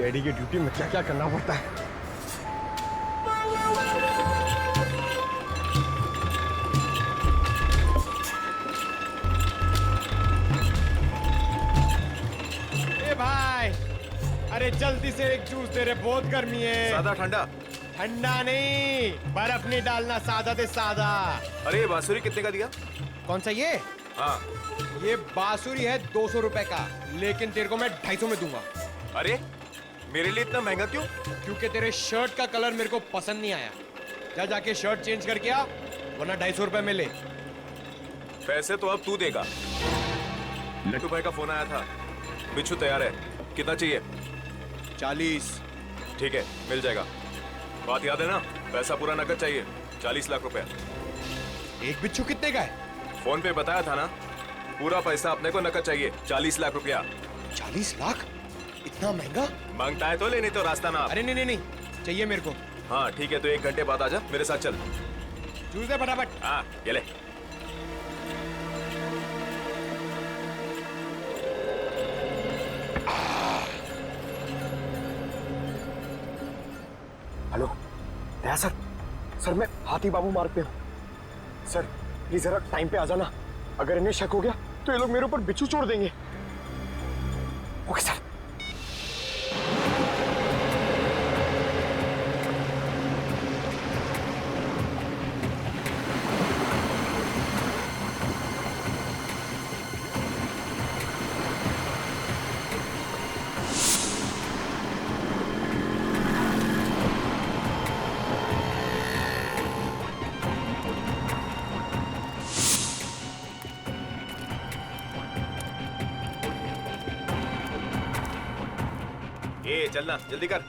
Daddy की duty में क्या क्या करना पड़ता है। ए भाई, अरे जल्दी से एक जूस दे रहे, बहुत गर्मी है। सादा ठंडा? ठंडा नहीं, बर्फ नहीं डालना, सादा दे सादा। अरे ये बांसुरी कितने का दिया? कौन सा ये? हाँ। ये बांसुरी है 200 रुपए का, लेकिन तेरे को मैं 250 में दूंगा। अरे मेरे लिए इतना महंगा क्यों? क्योंकि तेरे शर्ट का कलर मेरे को पसंद नहीं आया। जा जाके शर्ट चेंज करके आ, वरना 250 रुपए में ले। पैसे तो अब तू देगा। लट्टू भाई का फोन आया था, बिच्छू तैयार है। कितना चाहिए? 40। ठीक है, मिल जाएगा। बात याद है ना, पैसा पूरा नकद चाहिए। 40 लाख रुपए। एक बिच्छू कितने का है? फोन पे बताया था ना, पूरा पैसा अपने को नकद चाहिए। 40 लाख रुपया। 40 लाख? इतना महंगा? मांगता है तो ले, नहीं तो रास्ता ना। अरे नहीं नहीं नहीं, चाहिए मेरे को। हाँ ठीक है, तो 1 घंटे बाद आजा, मेरे साथ चल। जूस दे फटाफट। हाँ ये ले। हेलो दया सर, सर मैं हाथी बाबू मार्ग पे हूँ। सर प्लीज जरा टाइम पे आ जाना, अगर इन्हें शक हो गया तो ये लोग मेरे ऊपर बिच्छू छोड़ देंगे। Okay sir. ए चलना, जल्दी कर।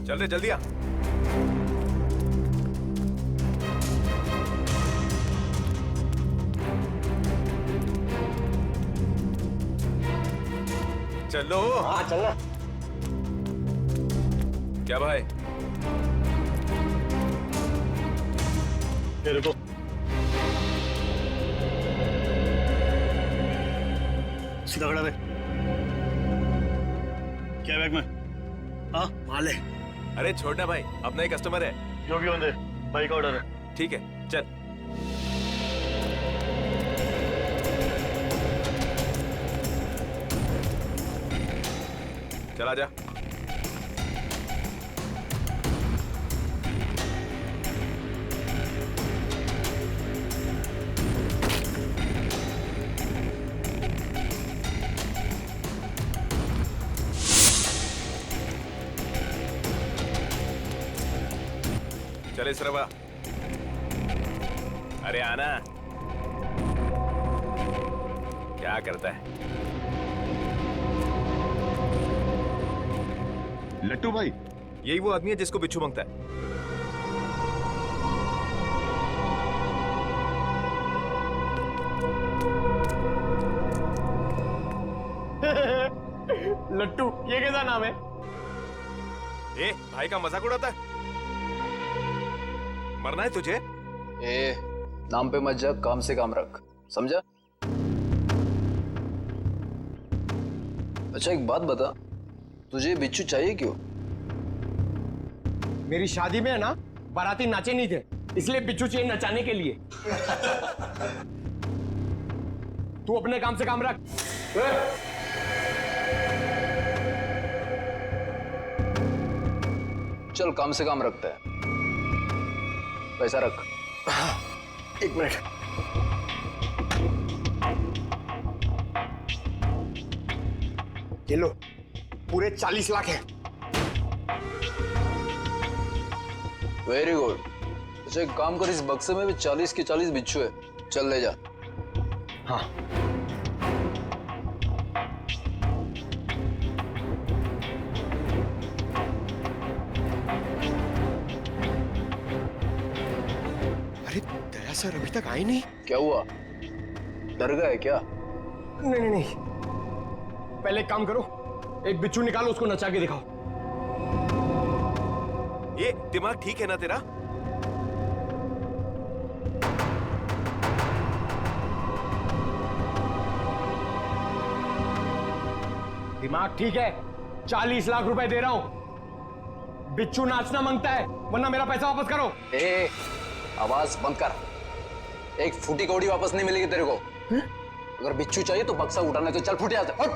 चल रे, जल्दी आ। चलो। हाँ चलना। क्या भाई? ये रुको। सीधा खड़ा रहे। क्या बैग में? हाँ माल है। अरे छोड़ना भाई, अपना ही कस्टमर है। जो भी होंगे, भाई का ऑर्डर है। ठीक है चल। चला जा। चले सरवा। अरे आना। क्या करता है? लट्टू भाई, यही वो आदमी है जिसको बिच्छू मांगता है। लट्टू, ये कैसा नाम है? ए भाई का मजाक उड़ाता है? मरना है तुझे? ए, नाम पे मत जा, काम से काम रख, समझा? अच्छा एक बात बता, तुझे बिच्छू चाहिए क्यों? मेरी शादी में है ना, बाराती नाचे नहीं थे, इसलिए बिच्छू चाहिए नचाने के लिए। तू अपने काम से काम रख। चल काम से काम रखता है, पैसा रख। एक मिनट। ये लो, पूरे 40 लाख है। Very good. अच्छा एक काम कर, इस बक्से में भी 40 के 40 बिच्छू है, चल ले जा। हाँ। अरे दया सर अभी तक आए नहीं। क्या हुआ, डर गए क्या? नहीं नहीं नहीं, पहले एक काम करो, एक बिच्छू निकालो, उसको नचा के दिखाओ। ये दिमाग ठीक है ना तेरा? दिमाग ठीक है? 40 लाख रुपए दे रहा हूं। बिच्छू नाचना मांगता है, वरना मेरा पैसा वापस करो। ए, आवाज बंद कर। एक फूटी कौड़ी वापस नहीं मिलेगी तेरे को। अगर बिच्छू चाहिए तो बक्सा उठाने तो चल फूटे आते। हट।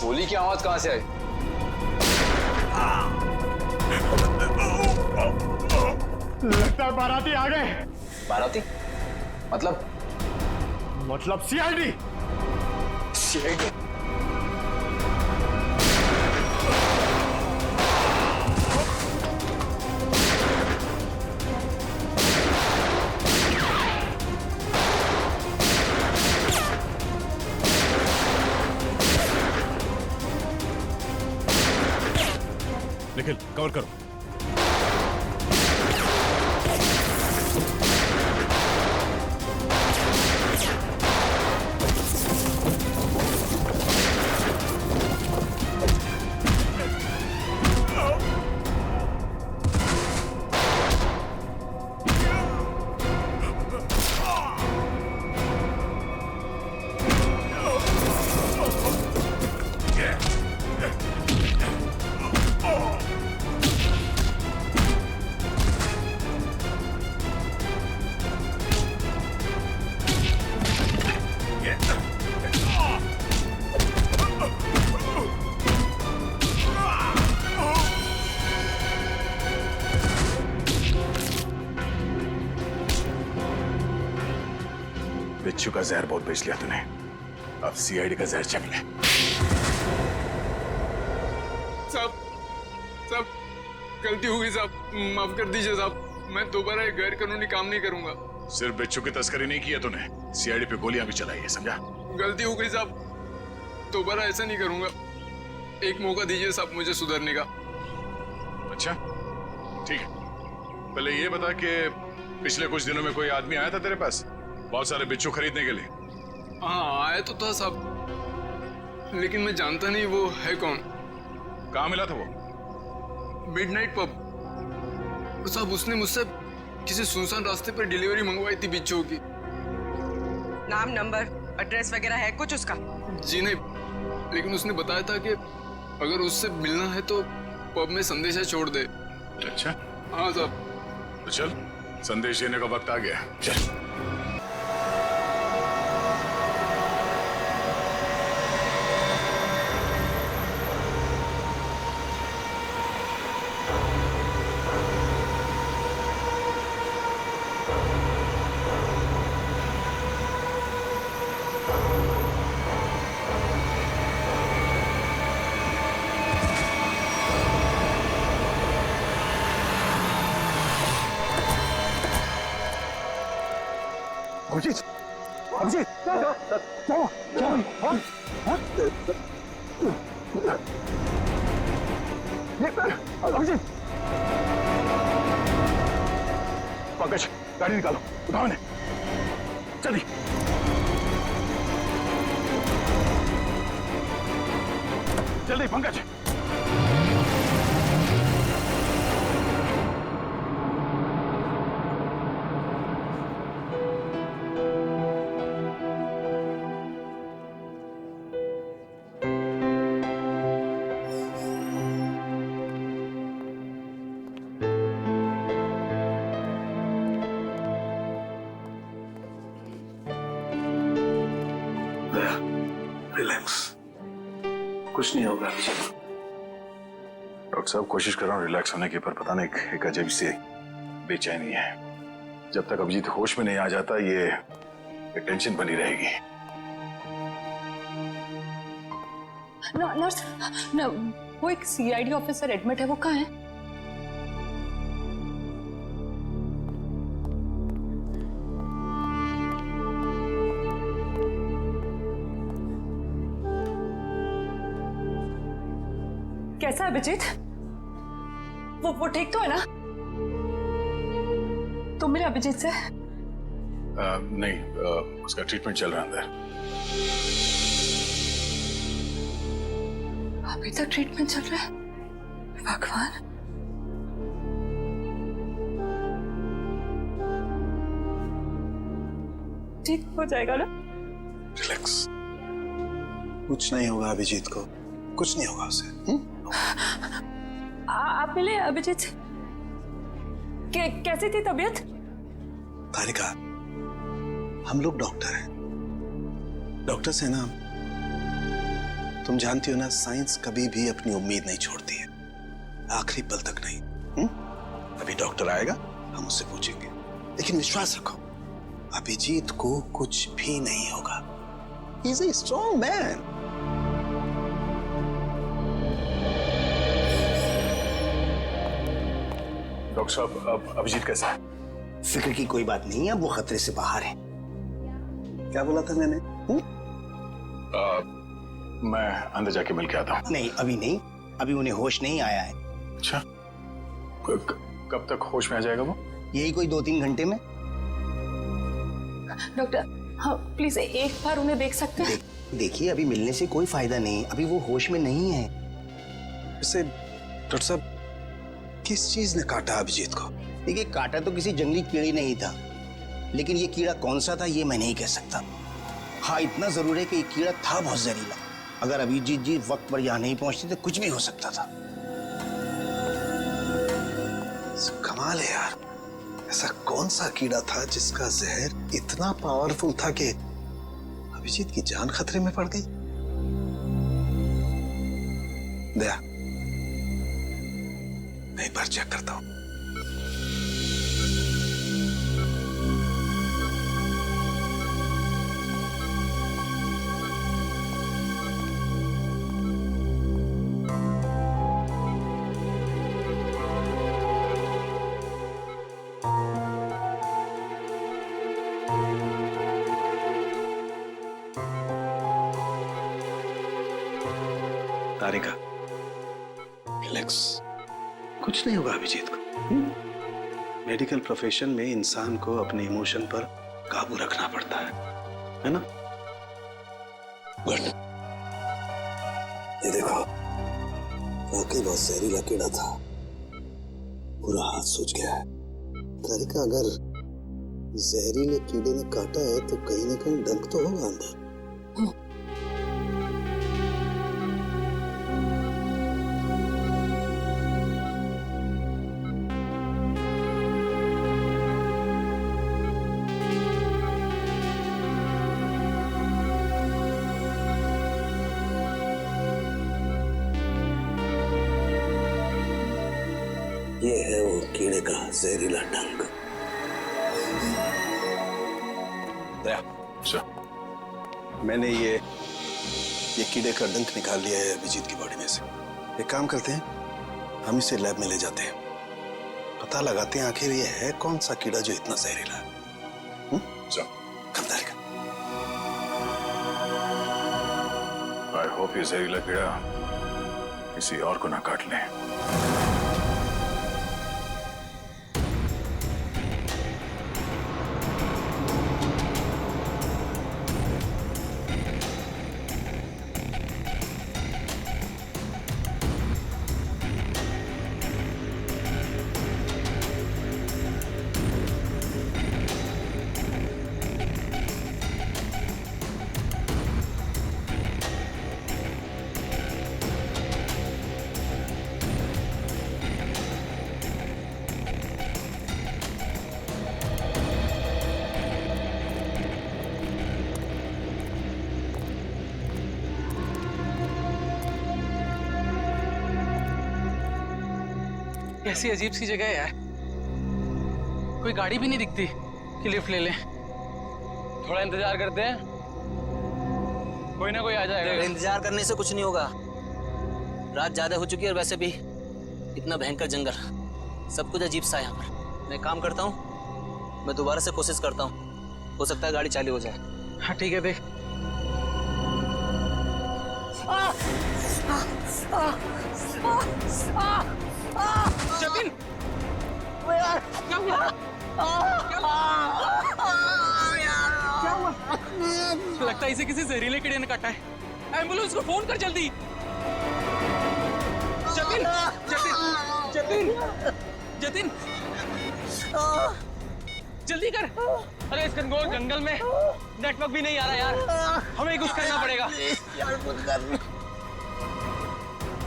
गोली की आवाज कहां से आई? लगता है बाराती आ गए। बाराती? मतलब सीआईडी। सीआईडी? निखिल कवर करो। बिच्छू का जहर बहुत बेच लिया तूने, अब सीआईडी का जहर चख ले। साहब गलती हो गई साहब, माफ कर दीजिए साहब। मैं दोबारा एक गैर कानूनी काम नहीं करूंगा। सिर्फ बिच्छू की तस्करी नहीं की है तूने, सीआईडी पे गोलियां भी चलाई है, समझा? गलती हो गई साहब, दोबारा ऐसा नहीं करूंगा। एक मौका दीजिए साहब मुझे सुधरने का। अच्छा ठीक है, पहले ये बता कि पिछले कुछ दिनों में कोई आदमी आया था तेरे पास बहुत सारे बिच्छू खरीदने के लिए? हाँ आया तो था साहब, लेकिन मैं जानता नहीं वो है कौन। कहाँ मिला था वो? मिडनाइट पब साहब। उसने मुझसे किसी सुनसान रास्ते पर डिलीवरी मंगवाई थी बिच्छू की। नाम, नंबर, एड्रेस वगैरह है कुछ उसका? जी नहीं, लेकिन उसने बताया था कि अगर उससे मिलना है तो पब में संदेशा छोड़ दे। अच्छा हाँ साहब। तो चल, संदेश देने का वक्त आ गया, चल। अभिजीत, अभिजीत, अभिजीत, पंकज गाड़ी निकालो, उठाओ इन्हें, जल्दी। जल्दी पंकज। रिलैक्स, कुछ नहीं होगा। डॉक्टर साहब कोशिश कर रहा हूँ रिलैक्स होने की, पर पता नहीं एक अजीब सी बेचैनी है। जब तक अभिजीत होश में नहीं आ जाता ये टेंशन बनी रहेगी। नर्स, वो एक सीआईडी ऑफिसर एडमिट है, वो कहाँ है? कैसा है अभिजीत? वो ठीक तो है ना? तुम मिले अभिजीत से? नहीं, उसका ट्रीटमेंट चल रहा है अंदर। अभी तक ट्रीटमेंट चल रहा है? भगवान। ठीक हो जाएगा ना? रिलैक्स, कुछ नहीं होगा अभिजीत को, कुछ नहीं होगा उसे। आप मिले अभिजीत से? कैसी थी तबीयत? तारिका, हम लोग डॉक्टर हैं, डॉक्टर से ना, तुम जानती हो ना, साइंस कभी भी अपनी उम्मीद नहीं छोड़ती है, आखिरी पल तक नहीं। अभी डॉक्टर आएगा, हम उससे पूछेंगे, लेकिन विश्वास रखो, अभिजीत को कुछ भी नहीं होगा। He is a strong man. Doctor साहब, अब अभिजीत कैसा है? फिक्र की कोई बात नहीं है, अब वो खतरे से बाहर है। क्या बोला था मैंने? मैं अंदर जाके मिल के आता हूँ। नहीं, अभी नहीं, अभी उन्हें होश नहीं आया है। अच्छा, कब तक होश में आ जाएगा वो? यही कोई 2-3 घंटे में। डॉक्टर, हाँ प्लीज एक बार उन्हें देख सकते हैं? देखिए, अभी मिलने से कोई फायदा नहीं, अभी वो होश में नहीं है। वैसे डॉक्टर साहब, किस चीज ने काटा अभिजीत को? देखिए, काटा तो किसी जंगली कीड़े नहीं था, लेकिन ये कीड़ा कौन सा था ये मैं नहीं कह सकता। हाँ, इतना जरूर है कि ये कीड़ा था बहुत जहरीला। अगर अभिजीत जी वक्त पर यहाँ नहीं पहुंचते तो कुछ भी हो सकता था। कमाल है यार, ऐसा कौन सा कीड़ा था जिसका जहर इतना पावरफुल था कि अभिजीत की जान खतरे में पड़ गई? दया, मैं एक बार चेक करता हूं। तारिका, रिलैक्स, कुछ नहीं होगा अभिजीत को। मेडिकल प्रोफेशन में इंसान को अपने इमोशन पर काबू रखना पड़ता है ना? गुड। ये देखो, वाकई बहुत जहरीला कीड़ा था, पूरा हाथ सूज गया है। तारिका, अगर जहरीले कीड़े ने काटा है तो कहीं ना कहीं डंक तो होगा अंदर। ये है वो कीड़े का जहरीला डंक। दया, मैंने ये कीड़े का डंक निकाल लिया है अभिजीत की बॉडी में से। एक काम करते हैं, हम इसे लैब में ले जाते हैं, पता लगाते हैं आखिर ये है कौन सा कीड़ा जो इतना जहरीला है। आई होप ये जहरीला कीड़ा किसी और को ना काट ले। कैसी अजीब सी जगह है यार, कोई गाड़ी भी नहीं दिखती कि लिफ्ट ले लें। थोड़ा इंतजार करते हैं, कोई ना कोई आ जाएगा। इंतजार करने से कुछ नहीं होगा, रात ज्यादा हो चुकी है और वैसे भी इतना भयंकर जंगल, सब कुछ अजीब सा है यहाँ पर। मैं काम करता हूँ, मैं दोबारा से कोशिश करता हूँ, हो सकता है गाड़ी चालू हो जाए। हाँ ठीक है, देख। जतिन, क्या हुआ? क्या हुआ? लगता है इसे किसी जहरीले कीड़े ने काटा है। एम्बुलेंस को फोन कर जल्दी। जतिन, जतिन, जतिन, जतिन, जल्दी कर। अरे इस घनघोर जंगल में नेटवर्क भी नहीं आ रहा यार, हमें कुछ करना पड़ेगा यार मत कर।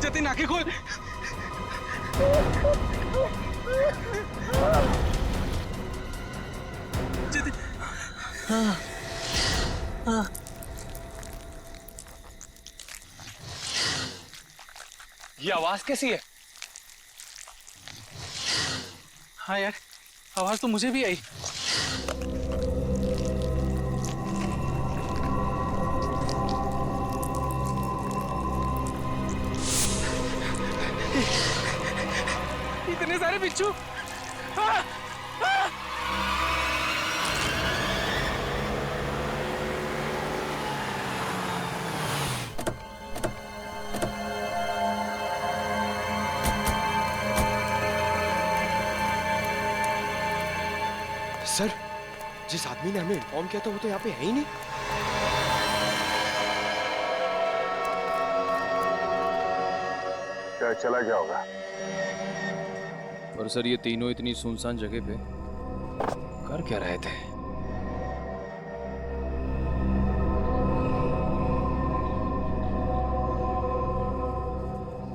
जतिन आंखें खोल। जतिन। ये आवाज कैसी है? हाँ यार, आवाज तो मुझे भी आई। इतने सारे बिच्छू। हाँ, हाँ। सर, जिस आदमी ने हमें इन्फॉर्म किया था वो तो यहाँ पे है ही नहीं। क्या चला गया होगा? और सर ये तीनों इतनी सुनसान जगह पे कर क्या रहे थे?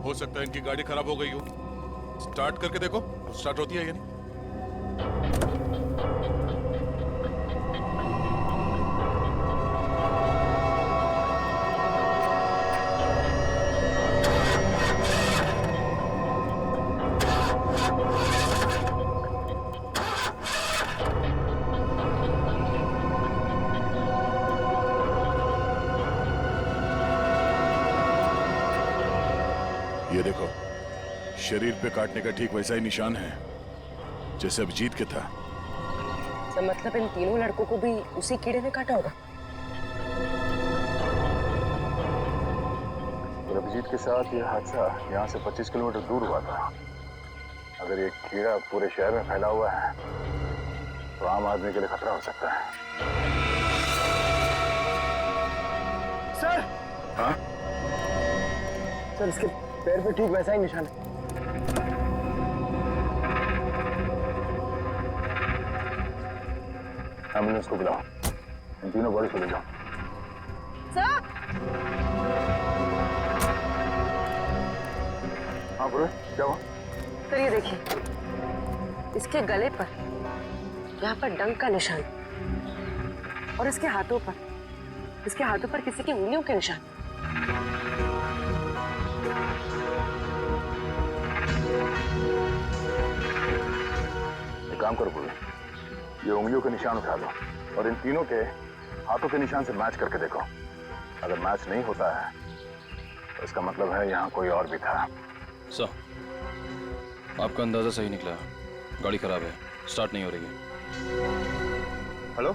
हो सकता है इनकी गाड़ी खराब हो गई हो। स्टार्ट करके देखो, स्टार्ट होती है या नहीं। ये देखो, शरीर पे काटने का ठीक वैसा ही निशान है जैसे अभिजीत के था। तो मतलब इन तीनों लड़कों को भी उसी कीड़े ने काटा होगा। और अभिजीत के साथ ये हादसा यहाँ से 25 किलोमीटर दूर हुआ था। अगर ये कीड़ा पूरे शहर में फैला हुआ है तो आम आदमी के लिए खतरा हो सकता है। सर। हाँ? सर, इसके पैर पे ठीक वैसा ही निशान है। एम्बुलेंस को बुलाओ, इन तीनों बॉडी को ले जाओ। सर। हाँ बुरे, क्या हुआ? सर ये देखिए, इसके गले पर यहाँ पर डंक का निशान और इसके हाथों पर किसी की उंगलियों के निशान। काम करो पूरे, ये उंगलियों के निशान उठा लो और इन तीनों के हाथों के निशान से मैच करके देखो। अगर मैच नहीं होता है तो इसका मतलब है यहाँ कोई और भी था। सर, आपका अंदाजा सही निकला। गाड़ी खराब है, स्टार्ट नहीं हो रही है। हेलो,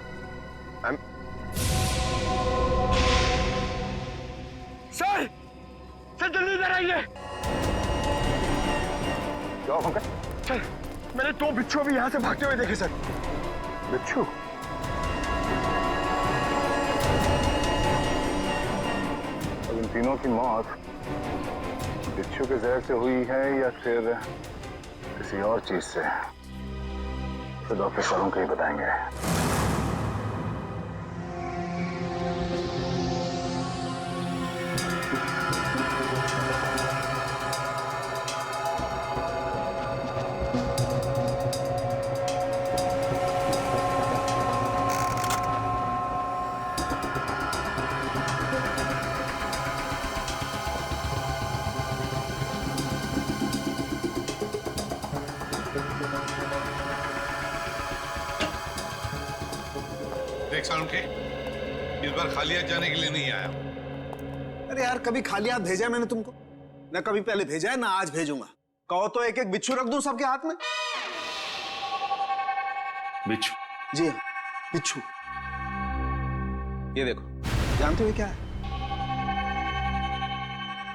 सर, जल्दी इधर आइए। क्या हुआ पंकज? सर, मैंने 2 बिच्छू भी यहाँ से भागते हुए देखे सर। बिच्छू? अब इन तीनों की मौत बिच्छू के जहर से हुई है या फिर किसी और चीज से, तो डॉक्टर साहब को ही बताएंगे। के इस बार खाली हाथ जाने के लिए नहीं आया। अरे यार, कभी खाली हाथ भेजा है मैंने तुमको? ना कभी पहले भेजा है ना आज भेजूंगा। कहो तो एक एक बिच्छू रख दूं सबके हाथ में। बिच्छू? जी हाँ, बिच्छू। ये देखो, जानते हो क्या है?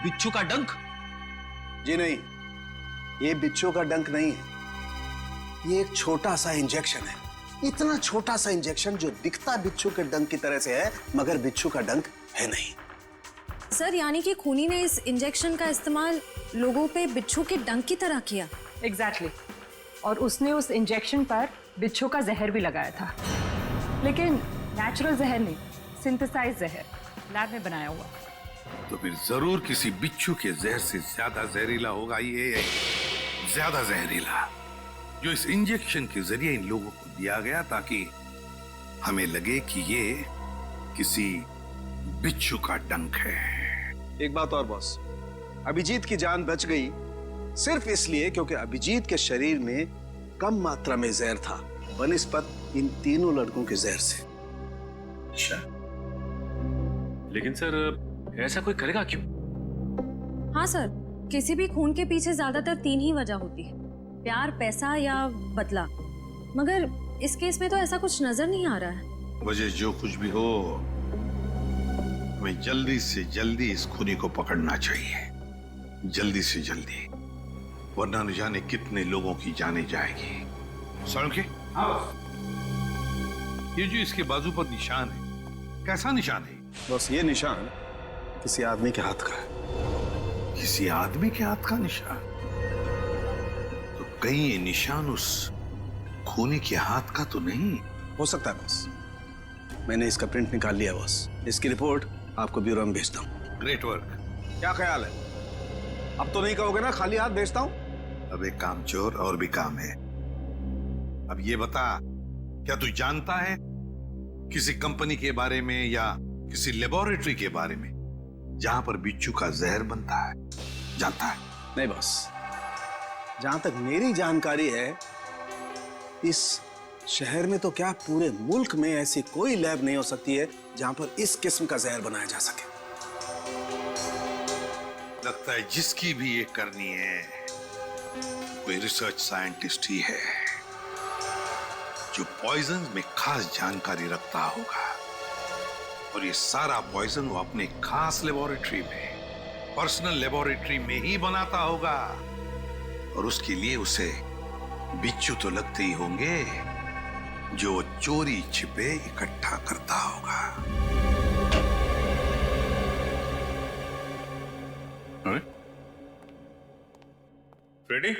बिच्छू का डंक? जी नहीं, ये बिच्छू का डंक नहीं है। ये एक छोटा सा इंजेक्शन है। इतना छोटा सा इंजेक्शन जो दिखता बिच्छू के डंक की तरह से है, मगर बिच्छू का डंक है नहीं। सर, यानी कि खूनी ने इस इंजेक्शन का इस्तेमाल लोगों पे बिच्छू के डंक की तरह किया। एग्जैक्टली। और उसने उस इंजेक्शन पर बिच्छू का जहर भी लगाया था, लेकिन नेचुरल जहर नहीं, सिंथेसाइज जहर, लैब में बनाया हुआ। तो फिर जरूर किसी बिच्छू के जहर से ज्यादा जहरीला होगा ये, ज्यादा जहरीला, जो इस इंजेक्शन के जरिए इन लोगों को दिया गया ताकि हमें लगे कि ये किसी बिच्छू का डंक है। एक बात और बॉस, अभिजीत की जान बच गई सिर्फ इसलिए क्योंकि अभिजीत के शरीर में कम मात्रा में जहर था बनिस्बत इन तीनों लड़कों के जहर से। अच्छा, लेकिन सर ऐसा कोई करेगा क्यों? हाँ सर, किसी भी खून के पीछे ज्यादातर 3 ही वजह होती है, प्यार, पैसा या बदला। मगर इस केस में तो ऐसा कुछ नजर नहीं आ रहा है। वजह जो कुछ भी हो, हमें जल्दी से जल्दी इस खूनी को पकड़ना चाहिए, जल्दी से जल्दी, वरना न जाने कितने लोगों की जाने जाएगी। सड़के? ये जो इसके बाजू पर निशान है, कैसा निशान है? बस ये निशान किसी आदमी के हाथ का है। किसी आदमी के हाथ का निशान? तो कहीं ये निशान उस खूनी के हाथ का तो नहीं? हो सकता है बॉस, मैंने इसका प्रिंट निकाल लिया बॉस, इसकी रिपोर्ट आपको ब्यूरो में भेजता हूँ। Great work. क्या ख्याल है? अब तो नहीं कहोगे ना खाली हाथ भेजता हूँ? अब एक काम चोर और भी काम है। अब ये बता, क्या तू जानता है किसी कंपनी के बारे में या किसी लेबोरेटरी के बारे में जहां पर बिच्छू का जहर बनता है? जानता है? नहीं बॉस, जहां तक मेरी जानकारी है इस शहर में तो क्या पूरे मुल्क में ऐसी कोई लैब नहीं हो सकती है जहां पर इस किस्म का जहर बनाया जा सके। लगता है जिसकी भी ये करनी है कोई रिसर्च साइंटिस्ट ही है जो पॉइजन में खास जानकारी रखता होगा, और ये सारा पॉइजन वो अपने खास लेबोरेटरी में, पर्सनल लेबोरेटरी में ही बनाता होगा, और उसके लिए उसे बिच्छू तो लगते ही होंगे जो चोरी छिपे इकट्ठा करता होगा। रेडी?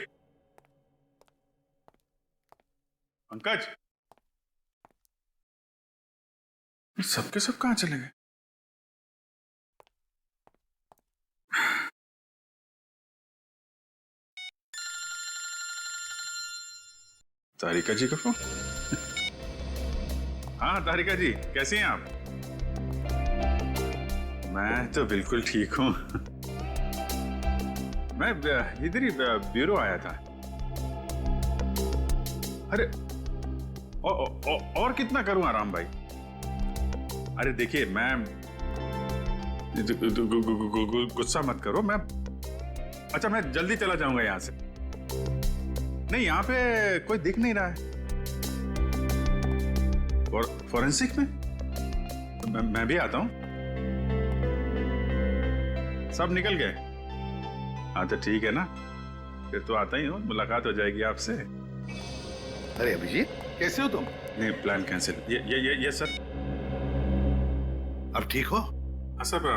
पंकज, सबके सब कहां चले गए? तारिका जी का फोन। हाँ तारिका जी, कैसी हैं आप? मैं तो बिल्कुल ठीक हूं। मैं इधर ही ब्यूरो आया था। अरे और कितना करूं आराम भाई? अरे देखिए, मैं गुस्सा मत करो, मैं अच्छा मैं जल्दी चला जाऊंगा यहां से। नहीं, यहां पे कोई दिख नहीं रहा है। और फॉरेंसिक में मैं भी आता हूं। सब निकल गए? हाँ तो ठीक है ना, फिर तो आता ही हूँ, मुलाकात हो जाएगी आपसे। अरे अभिजीत, कैसे हो तुम? नहीं, प्लान कैंसिल। ये सर। अब ठीक हो? हाँ सर,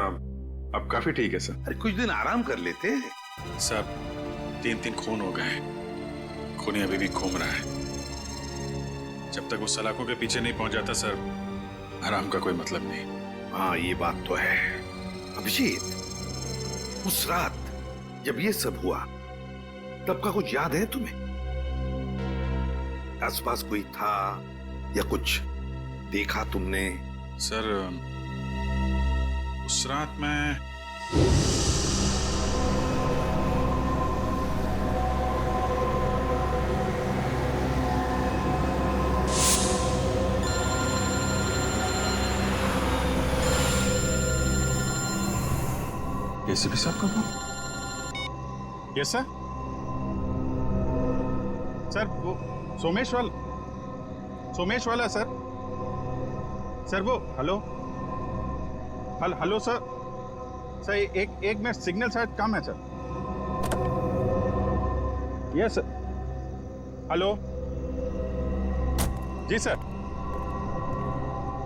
अब काफी ठीक है सर। अरे कुछ दिन आराम कर लेते। सर 3 खून हो गए, खूनी अभी भी घूम रहा है। जब तक वो सलाखों के पीछे नहीं पहुंच जाता सर, आराम का कोई मतलब नहीं। हाँ ये बात तो है। अभिजीत, उस रात जब ये सब हुआ तब का कुछ याद है तुम्हें? आसपास कोई था या कुछ देखा तुमने? सर उस रात मैं एसीपी साहब का फोन। Yes sir. सर वो सोमेश वाला सर। सर वो हेलो सर। सर एक मिनट, सिग्नल शायद कम है सर। Yes sir. हेलो जी सर।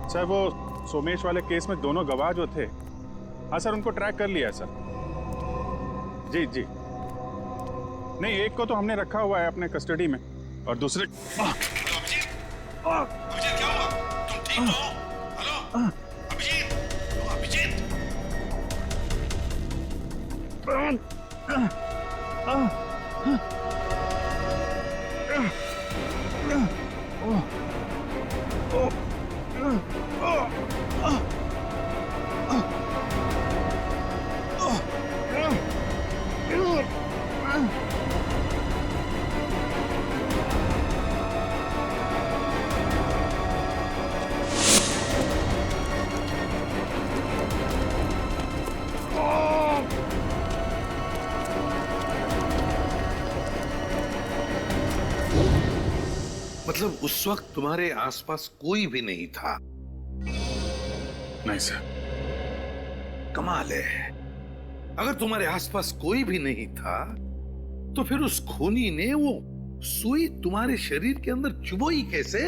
सर वो सोमेश वाले केस में दोनों गवाह जो थे, हाँ सर उनको ट्रैक कर लिया है सर। जी जी, नहीं एक को तो हमने रखा हुआ है अपने कस्टडी में और दूसरे अभिजीत क्या हुआ? तुम ठीक तो हो? हेलो अभिजीत, अभिजीत। मतलब उस वक्त तुम्हारे आसपास कोई भी नहीं था? नहीं सर। कमाल है, अगर तुम्हारे आसपास कोई भी नहीं था तो फिर उस खूनी ने वो सुई तुम्हारे शरीर के अंदर चुभोई कैसे?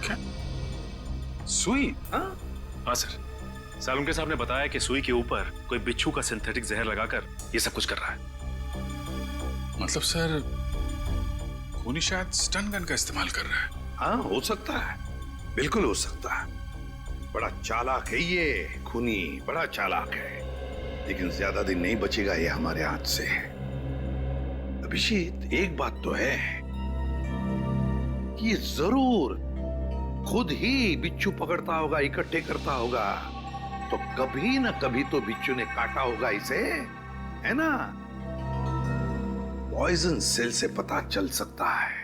क्या? सुई? हाँ सर, सालुंके साहब ने बताया कि सुई के ऊपर कोई बिच्छू का सिंथेटिक जहर लगाकर ये सब कुछ कर रहा है। मतलब सर खूनी शायद स्टन गन का इस्तेमाल कर रहा है। हाँ हो सकता है, बिल्कुल हो सकता है। बड़ा चालाक है ये खूनी, बड़ा चालाक है, लेकिन ज्यादा दिन नहीं बचेगा ये हमारे हाथ से। अभिजीत एक बात तो है कि ये जरूर खुद ही बिच्छू पकड़ता होगा, इकट्ठे करता होगा, तो कभी ना कभी तो बिच्छू ने काटा होगा इसे, है ना? पॉइजन सेल से पता चल सकता है।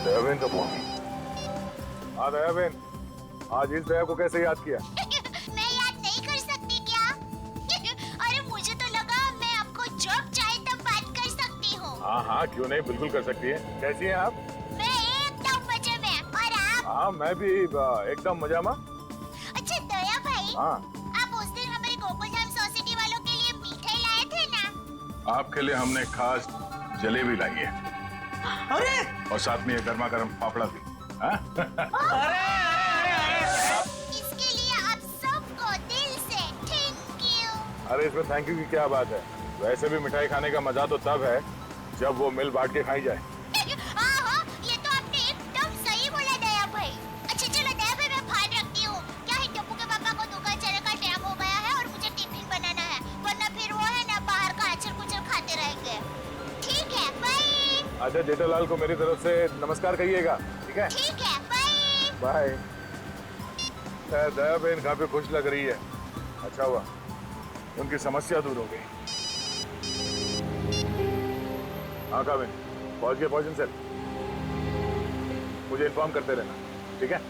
दयाबेन का फोन। हाँ दयाबेन, आज इस दया को कैसे याद किया? मैं याद नहीं कर सकती क्या? अरे मुझे तो लगा मैं आपको जब चाहे तब बात कर सकती हूँ। हाँ हाँ क्यों नहीं, बिल्कुल कर सकती है। कैसी हैं आप? मैं एकदम मजे में, और आप? हाँ मैं भी एकदम मजा में। अच्छा दया भाई, हाँ आप उस दिन हमारे गोकुलधाम सोसाइटी वालों के लिए मिठाई लाए थे ना? आपके लिए हमने खास जलेबी लाई है। अरे और साथ में ये गर्मा गर्म पापड़ा भी। हाँ? इसके लिए आप सबको दिल से थैंक यू। अरे इसमें थैंक यू की क्या बात है? वैसे भी मिठाई खाने का मजा तो तब है जब वो मिल बांट के खाई जाए। हाँ, ये तो आपने एकदम सही बोला दया भाई। अच्छा चलो दया भाई, मैं फोन रखती हूँ। क्या है, टप्पू के पापा को दुकान चलने का टाइम हो गया है और मुझे टिफिन बनाना है, वरना फिर वो है ना बाहर का अचर कुचर खाते रहेंगे। ठीक है, बाय। अच्छा जेठालाल को मेरी तरफ से नमस्कार कहिएगा, ठीक है? ठीक है, बाय। बाय। दया बहन काफी खुश लग रही है। अच्छा हुआ उनकी समस्या दूर हो गई। हाँ काबिन, पहुंच गए पॉइजन सेल। मुझे इन्फॉर्म करते रहना, ठीक है?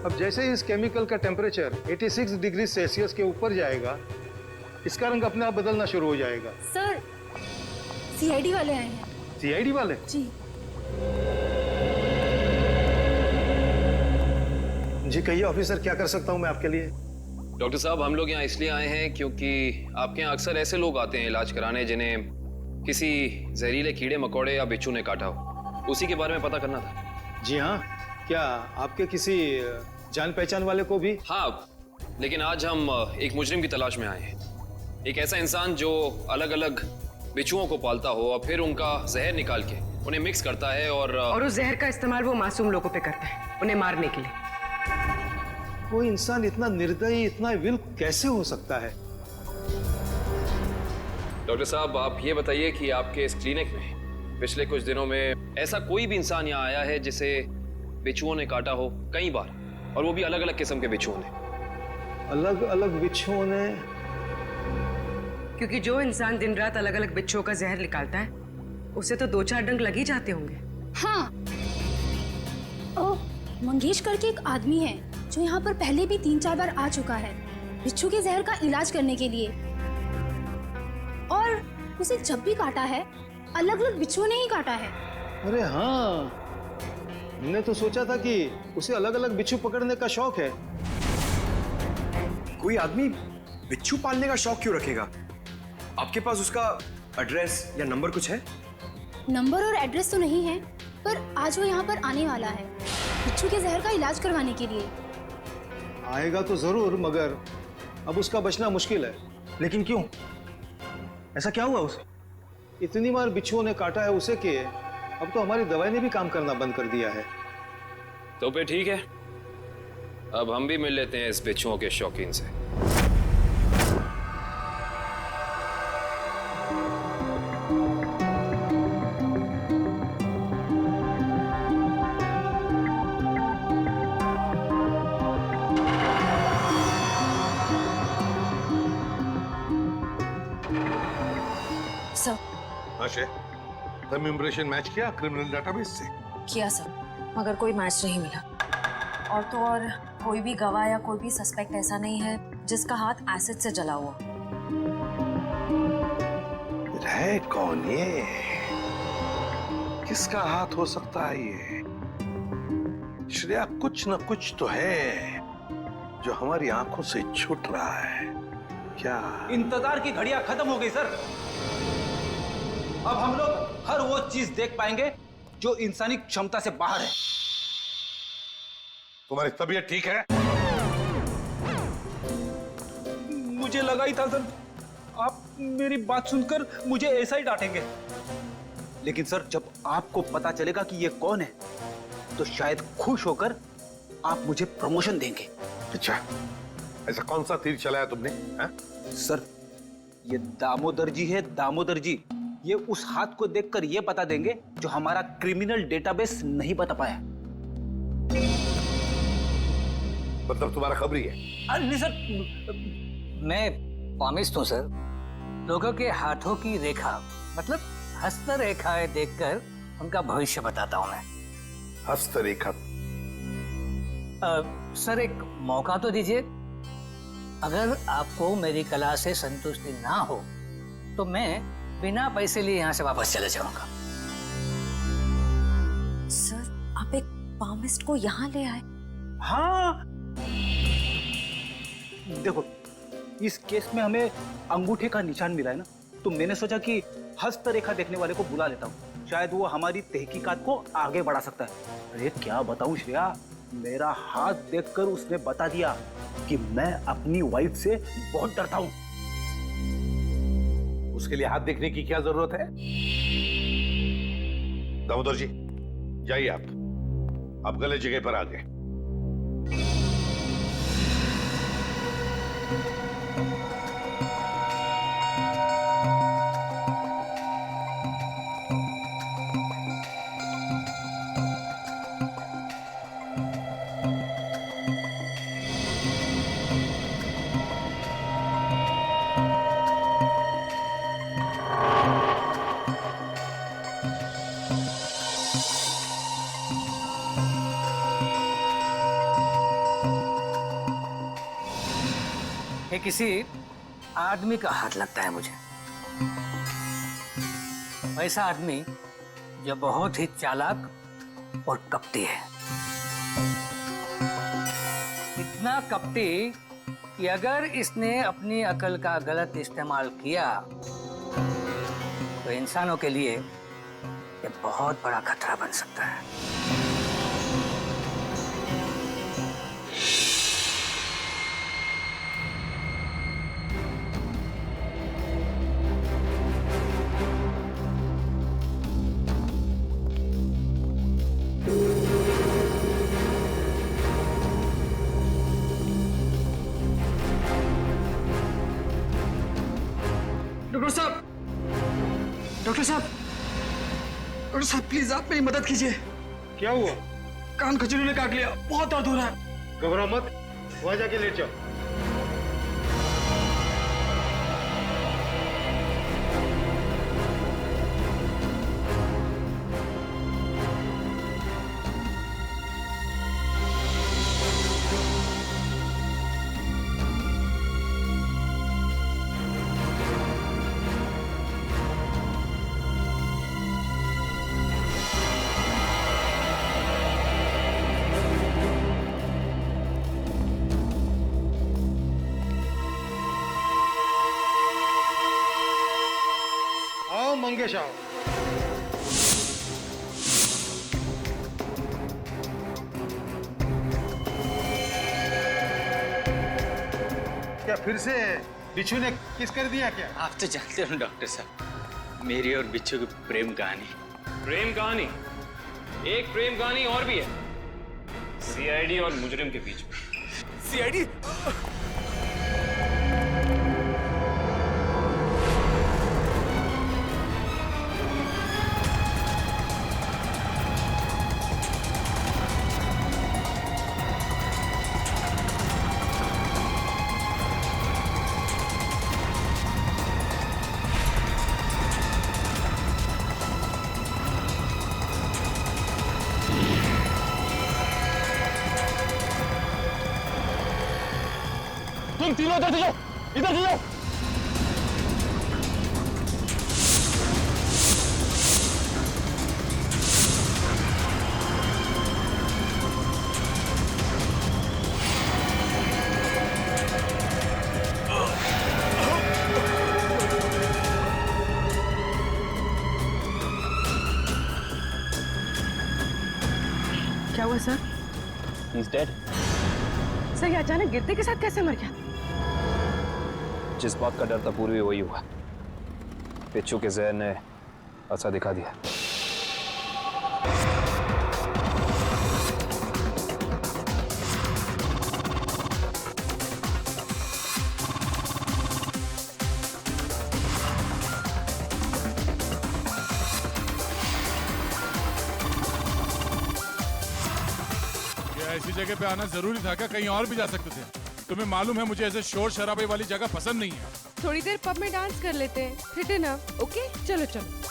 अब जैसे ही इस केमिकल का टेम्परेचर 86 डिग्री सेल्सियस के ऊपर जाएगा, इसका रंग अपने आप बदलना शुरू हो जाएगा। सर, सीआईडी वाले आए हैं। सीआईडी वाले? जी। जी कहिए ऑफिसर, क्या कर सकता हूं मैं आपके लिए? डॉक्टर साहब, हम लोग यहाँ इसलिए आए हैं क्योंकि आपके यहाँ अक्सर ऐसे लोग आते हैं इलाज कराने जिन्हें किसी जहरीले कीड़े मकोड़े या बिच्छू ने काटा हो। उसी के बारे में पता करना था। जी हाँ, क्या आपके किसी जान पहचान वाले को भी? हाँ, लेकिन आज हम एक मुजरिम की तलाश में आए हैं। एक ऐसा इंसान जो अलग अलग बिच्छुओं को पालता हो और फिर उनका जहर निकाल के उन्हें मिक्स करता है और उस जहर का इस्तेमाल वो मासूम लोगों पे करता है, उन्हें मारने के लिए। कोई इंसान इतना निर्दयी, इतना विल कैसे हो सकता है? डॉक्टर साहब, आप ये बताइए कि आपके इस क्लिनिक में पिछले कुछ दिनों में ऐसा कोई भी इंसान यहाँ आया है जिसे बिच्छुओं ने काटा हो कई बार, और वो भी अलग अलग किस्म के बिच्छुओं ने? अलग अलग बिच्छुओं ने? क्योंकि जो इंसान दिन रात अलग अलग बिच्छुओं का जहर निकालता है, उसे तो 2-4 डंक लग ही जाते होंगे। हाँ, ओह, मंगेश करके एक आदमी है जो यहाँ पर पहले भी 3-4 बार आ चुका है बिच्छू के जहर का इलाज करने के लिए, और उसे जब भी काटा है अलग अलग बिच्छुओं ने ही काटा है। अरे हाँ, हमने तो सोचा था कि उसे अलग अलग बिच्छू पकड़ने का शौक है। कोई आदमी बिच्छू पालने का शौक क्यों रखेगा? आपके पास उसका एड्रेस या नंबर कुछ है? नंबर और एड्रेस तो नहीं है, पर आज वो यहाँ पर आने वाला है बिच्छू के जहर का इलाज करवाने के लिए। आएगा तो जरूर, मगर अब उसका बचना मुश्किल है। लेकिन क्यों? ऐसा क्या हुआ उसे? इतनी बार बिच्छुओं ने काटा है उसे कि अब तो हमारी दवाई ने भी काम करना बंद कर दिया है। तो फिर ठीक है, अब हम भी मिल लेते हैं इस बिच्छुओं के शौकीन से। तुम इम्प्रेशन मैच किया क्रिमिनल डेटाबेस से? किया सर, मगर कोई मैच नहीं मिला। और तो और कोई भी गवाह या कोई भी सस्पेक्ट ऐसा नहीं है जिसका हाथ एसिड से जला हुआ। है कौन ये? किसका हाथ हो सकता है ये? श्रेया, कुछ न कुछ तो है जो हमारी आंखों से छूट रहा है। क्या? इंतजार की घड़ियां खत्म हो गई सर। अब हम लोग हर वो चीज देख पाएंगे जो इंसानी क्षमता से बाहर है। तुम्हारी तबीयत ठीक है? मुझे लगा ही था सर, आप मेरी बात सुनकर मुझे ऐसा ही डांटेंगे। लेकिन सर, जब आपको पता चलेगा कि ये कौन है तो शायद खुश होकर आप मुझे प्रमोशन देंगे। अच्छा, ऐसा कौन सा तीर चलाया तुमने? हा? सर, ये दामोदर जी है, दामोदर जी। ये उस हाथ को देखकर ये बता देंगे जो हमारा क्रिमिनल डेटाबेस नहीं बता पाया। मतलब तुम्हारा खबरी है? नहीं सर, मैं पामिस्ट हूँ सर। लोगों के हाथों की रेखा मतलब हस्तरेखाएं देखकर उनका भविष्य बताता हूँ मैं। हस्तरेखा? सर, एक मौका तो दीजिए। अगर आपको मेरी कला से संतुष्टि ना हो तो मैं बिना पैसे लिए यहाँ से वापस चले जाऊंगा। सर, आप एक पामिस्ट को यहाँ ले आए? हाँ, देखो, इस केस में हमें अंगूठे का निशान मिला है ना, तो मैंने सोचा कि हस्तरेखा देखने वाले को बुला लेता हूँ। शायद वो हमारी तहकीकात को आगे बढ़ा सकता है। अरे क्या बताऊं श्रेया, मेरा हाथ देखकर उसने बता दिया कि मैं अपनी वाइफ से बहुत डरता हूँ। उसके लिए हाथ देखने की क्या जरूरत है? दामोदर जी, जाइए आप गलत जगह पर आ गए। ये किसी आदमी का हाथ लगता है मुझे। वैसा आदमी जो बहुत ही चालाक और कपटी है। इतना कपटी कि अगर इसने अपनी अकल का गलत इस्तेमाल किया तो इंसानों के लिए ये बहुत बड़ा खतरा बन सकता है। डॉक्टर साहब प्लीज आप मेरी मदद कीजिए। क्या हुआ? कान खजूरी ने काट लिया, बहुत दर्द हो रहा है। घबराओ मत, वहां जाके लेट जाओ। मंगेश आओ। क्या फिर से बिच्छू ने किस कर दिया क्या? आप तो जानते हो डॉक्टर साहब, मेरी और बिच्छू की प्रेम कहानी। प्रेम कहानी? एक प्रेम कहानी और भी है, सीआईडी और मुजरिम के बीच में। सीआईडी? तुम तीनों इधर से जाओ, इधर से जाओ। क्या हुआ सर? He's dead. सर ये अचानक गिरते के साथ कैसे मर गया? जिस बात का डर था पूर्वी वही हुआ। बिच्छू के जहर ने असर दिखा दिया। ऐसी जगह पे आना जरूरी था क्या? कहीं और भी जा सकते थे। तुम्हें मालूम है मुझे ऐसे शोर शराबे वाली जगह पसंद नहीं है। थोड़ी देर पब में डांस कर लेते हैं, फिर डिनर। ओके चलो चलो।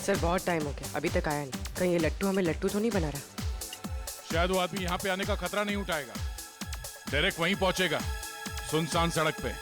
सर बहुत टाइम हो गया, अभी तक आया नहीं। कहीं ये लट्टू हमें लट्टू तो नहीं बना रहा? शायद वो आदमी यहाँ पे आने का खतरा नहीं उठाएगा, डायरेक्ट वहीं पहुंचेगा, सुनसान सड़क पे।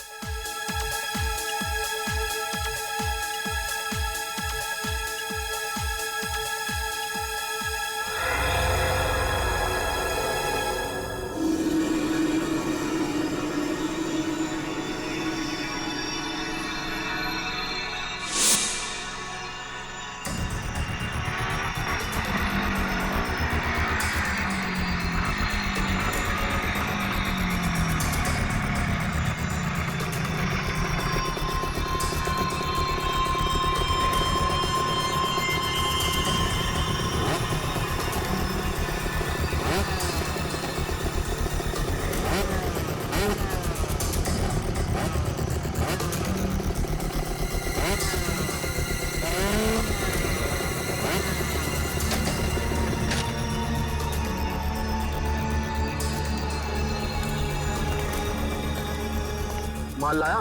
माल लाया?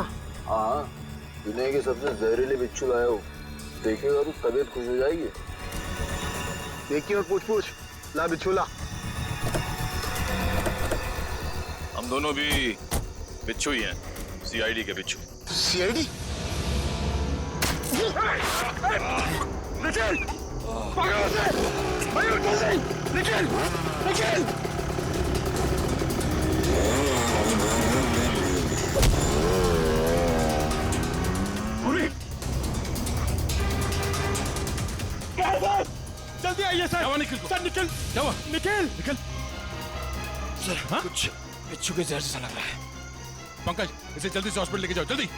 हाँ, दुनिया के सबसे जहरीले बिच्छू लाया हूँ। देखेगा तो तबीयत खुश हो जाएगी। देखिए और पूछ पूछ। ला बिच्छू ला। हम दोनों भी बिच्छू ही हैं, सीआईडी के बिच्छू। सीआईडी? निखिल! पकड़ो उसे! मयूर जल्दी! निखिल! निखिल! क्या हुआ? निखिल निखिल सर हाँ? कुछ बिच्छू के जहर जैसा लग रहा है। पंकज इसे जल्दी से हॉस्पिटल लेके जाओ, जल्दी।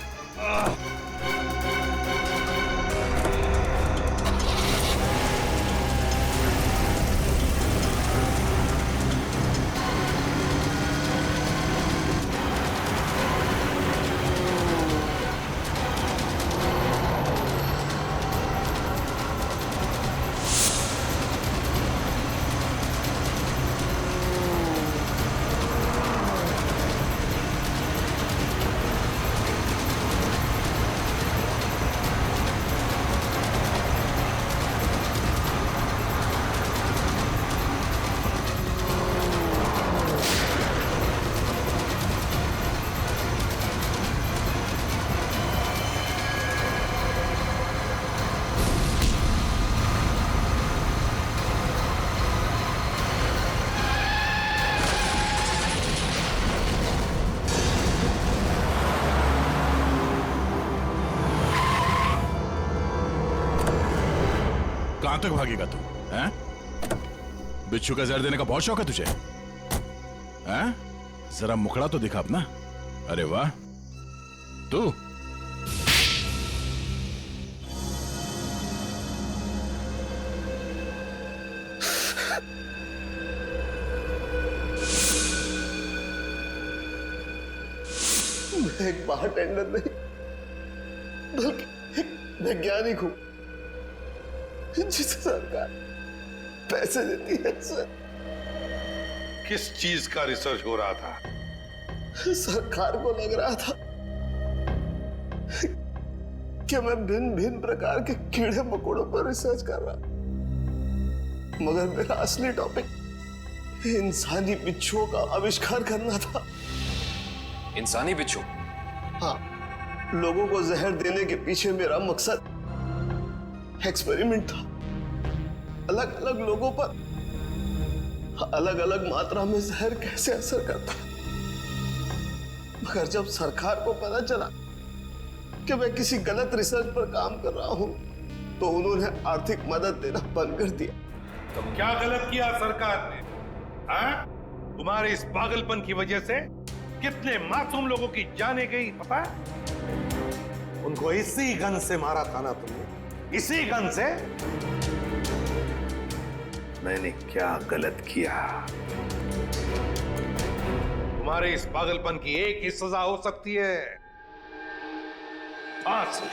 कहां तक भागेगा तू? हैं? बिच्छू का जहर देने का बहुत शौक है तुझे? हैं? जरा मुखड़ा तो दिखा अपना। अरे वाह, तू मैं एक बारटेंडर नहीं बल्कि एक वैज्ञानिक हूं जिसे सरकार पैसे देती है सर। किस चीज का रिसर्च हो रहा था? सरकार को लग रहा था कि मैं भिन्न भिन्न प्रकार के कीड़े मकोड़ों पर रिसर्च कर रहा, मगर मेरा असली टॉपिक इंसानी बिच्छुओं का आविष्कार करना था। इंसानी बिच्छू? हाँ, लोगों को जहर देने के पीछे मेरा मकसद एक्सपेरिमेंट था। अलग अलग लोगों पर अलग अलग मात्रा में जहर कैसे असर करता है। मगर जब सरकार को पता चला कि मैं किसी गलत रिसर्च पर काम कर रहा हूं, तो उन्होंने आर्थिक मदद देना बंद कर दिया। तो क्या गलत किया सरकार ने? हाँ? तुम्हारे इस पागलपन की वजह से कितने मासूम लोगों की जाने गई पता है? उनको इसी गन से मारा था ना तुमने? इसी गन से? मैंने क्या गलत किया? तुम्हारे इस पागलपन की एक ही सजा हो सकती है, फांसी।